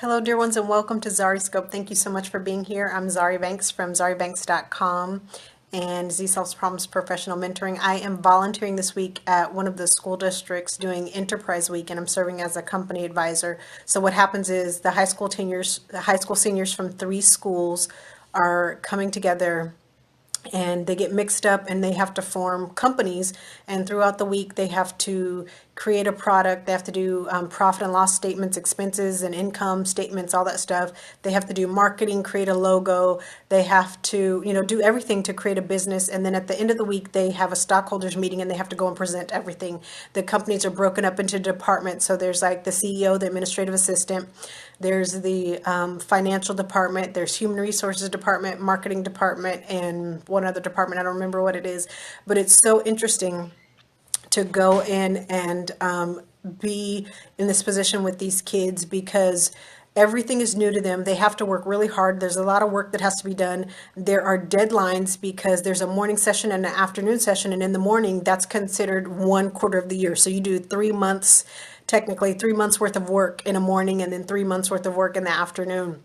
Hello, dear ones, and welcome to ZariScope. Thank you so much for being here. I'm Zari Banks from ZariBanks.com and Z Solves Problems Professional Mentoring. I am volunteering this week at one of the school districts doing Enterprise Week, and I'm serving as a company advisor. So what happens is the high school seniors from 3 schools are coming together and they get mixed up and they have to form companies, and throughout the week they have to create a product. They have to do profit and loss statements, expenses and income statements, all that stuff. They have to do marketing, create a logo. They have to do everything to create a business, and then at the end of the week they have a stockholders meeting and they have to go and present everything. The companies are broken up into departments, so there's like the CEO, the administrative assistant, there's the financial department, there's human resources department, marketing department, and one other department. I don't remember what it is, but it's so interesting to go in and be in this position with these kids because everything is new to them. They have to work really hard. There's a lot of work that has to be done. There are deadlines because there's a morning session and an afternoon session, and in the morning that's considered 1/4 of the year. So you do 3 months, technically 3 months worth of work in a morning and then 3 months worth of work in the afternoon.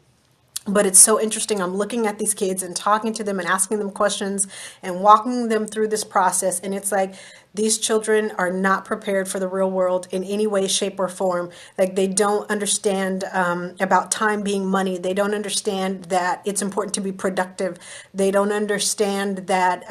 But it's so interesting. I'm looking at these kids and talking to them and asking them questions and walking them through this process. And it's like these children are not prepared for the real world in any way, shape, or form. Like they don't understand about time being money. They don't understand that it's important to be productive. They don't understand that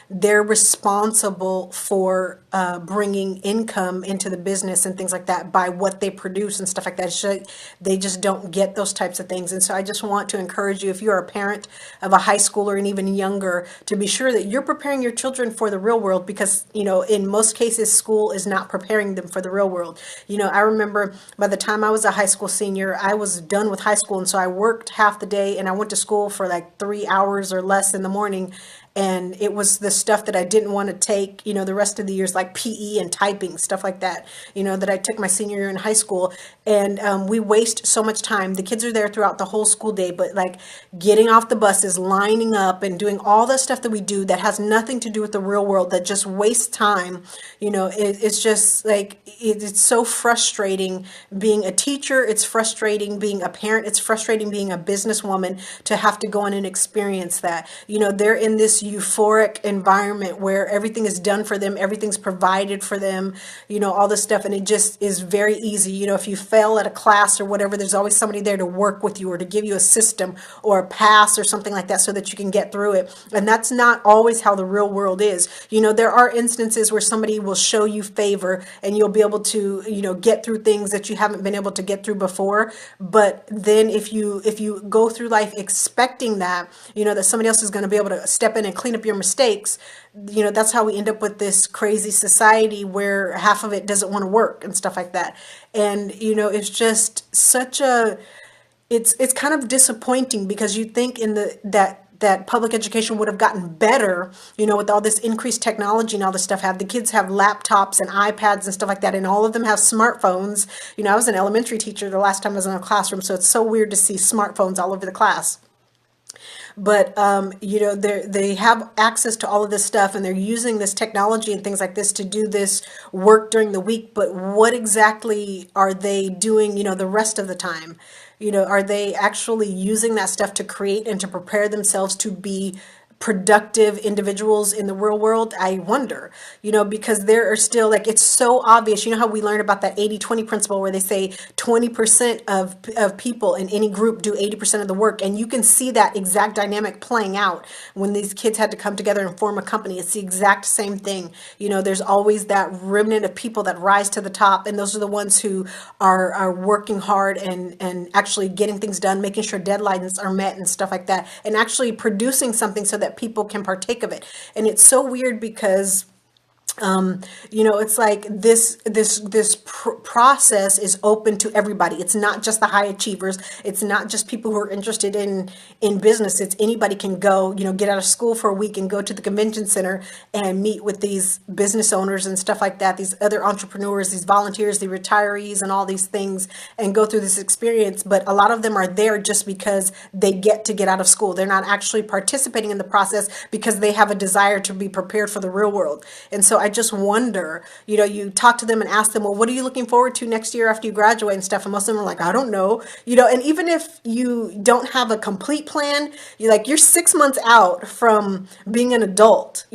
they're responsible for bringing income into the business and things like that by what they produce and stuff like that. They just don't get those types of things. And so I just want to encourage you, if you're a parent of a high schooler and even younger, to be sure that you're preparing your children for the real world, because in most cases school is not preparing them for the real world. I remember by the time I was a high school senior, I was done with high school, and so I worked half the day and I went to school for like 3 hours or less in the morning. And it was the stuff that I didn't want to take, the rest of the years, like PE and typing, stuff like that, that I took my senior year in high school. And we waste so much time. The kids are there throughout the whole school day, but like getting off the buses, lining up, and doing all the stuff that we do that has nothing to do with the real world, that just wastes time. It's just like, it's so frustrating being a teacher. It's frustrating being a parent. It's frustrating being a businesswoman to have to go in and experience that. They're in this euphoric environment where everything is done for them, everything's provided for them, all this stuff. And it just is very easy. If you fail at a class or whatever, there's always somebody there to work with you or to give you a system or a pass or something like that so that you can get through it. And that's not always how the real world is. There are instances where somebody will show you favor and you'll be able to, get through things that you haven't been able to get through before. But then if you go through life expecting that, that somebody else is going to be able to step in and clean up your mistakes, that's how we end up with this crazy society where half of it doesn't want to work and stuff like that. And it's just such a it's kind of disappointing, because you think in that public education would have gotten better, with all this increased technology and all this stuff. The kids have laptops and iPads and stuff like that, and all of them have smartphones. I was an elementary teacher the last time I was in a classroom, so it's so weird to see smartphones all over the class. But they have access to all of this stuff, and they're using this technology and things like this to do this work during the week. But what exactly are they doing, the rest of the time? Are they actually using that stuff to create and to prepare themselves to be productive individuals in the real world? I wonder, because there are still, like, it's so obvious. How we learn about that 80/20 principle, where they say 20% of people in any group do 80% of the work. And you can see that exact dynamic playing out when these kids had to come together and form a company. It's the exact same thing. There's always that remnant of people that rise to the top, and those are the ones who are working hard and actually getting things done, making sure deadlines are met and stuff like that, and actually producing something so that people can partake of it. And it's so weird because it's like this process is open to everybody. It's not just the high achievers. It's not just people who are interested in business. It's anybody can go, get out of school for a week and go to the convention center and meet with these business owners and stuff like that, these other entrepreneurs, these volunteers, the retirees, and all these things, and go through this experience. But a lot of them are there just because they get out of school. They're not actually participating in the process because they have a desire to be prepared for the real world. And so I just wonder, you talk to them and ask them, well, what are you looking forward to next year after you graduate and stuff? And most of them are like, I don't know, and even if you don't have a complete plan, you're 6 months out from being an adult.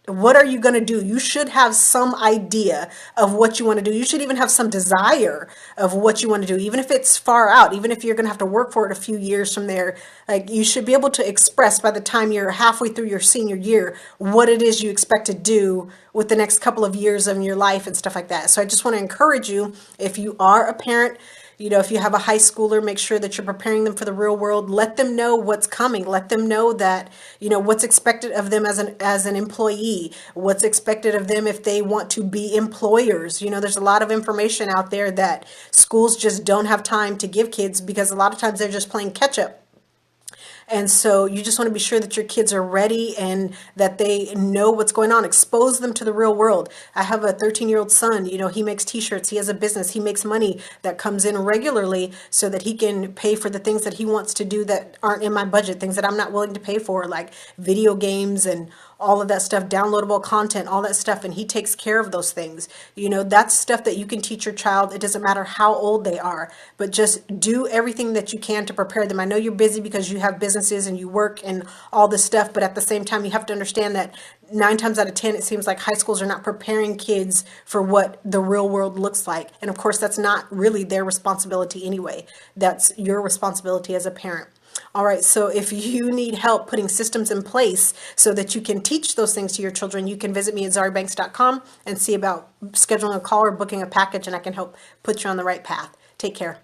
What are you going to do? You should have some idea of what you want to do. You should even have some desire of what you want to do, even if it's far out, even if you're going to have to work for it a few years from there. Like, you should be able to express by the time you're halfway through your senior year what it is you expect to do with the next couple of years of your life and stuff like that. So I just want to encourage you, if you are a parent, if you have a high schooler, make sure that you're preparing them for the real world. Let them know what's coming. Let them know that, what's expected of them as an employee, what's expected of them if they want to be employers. There's a lot of information out there that schools just don't have time to give kids, because a lot of times they're just playing catch up. And so you just want to be sure that your kids are ready and that they know what's going on. Expose them to the real world. I have a 13-year-old son. He makes t-shirts. He has a business. He makes money that comes in regularly so that he can pay for the things that he wants to do that aren't in my budget, things that I'm not willing to pay for, like video games and all of that stuff, downloadable content, all that stuff. And he takes care of those things. That's stuff that you can teach your child. It doesn't matter how old they are, but just do everything that you can to prepare them. I know you're busy because you have businesses and you work and all this stuff, but at the same time, you have to understand that 9 times out of 10, it seems like high schools are not preparing kids for what the real world looks like. And of course, that's not really their responsibility anyway. That's your responsibility as a parent. All right, so if you need help putting systems in place so that you can teach those things to your children, you can visit me at zaribanks.com and see about scheduling a call or booking a package, and I can help put you on the right path. Take care.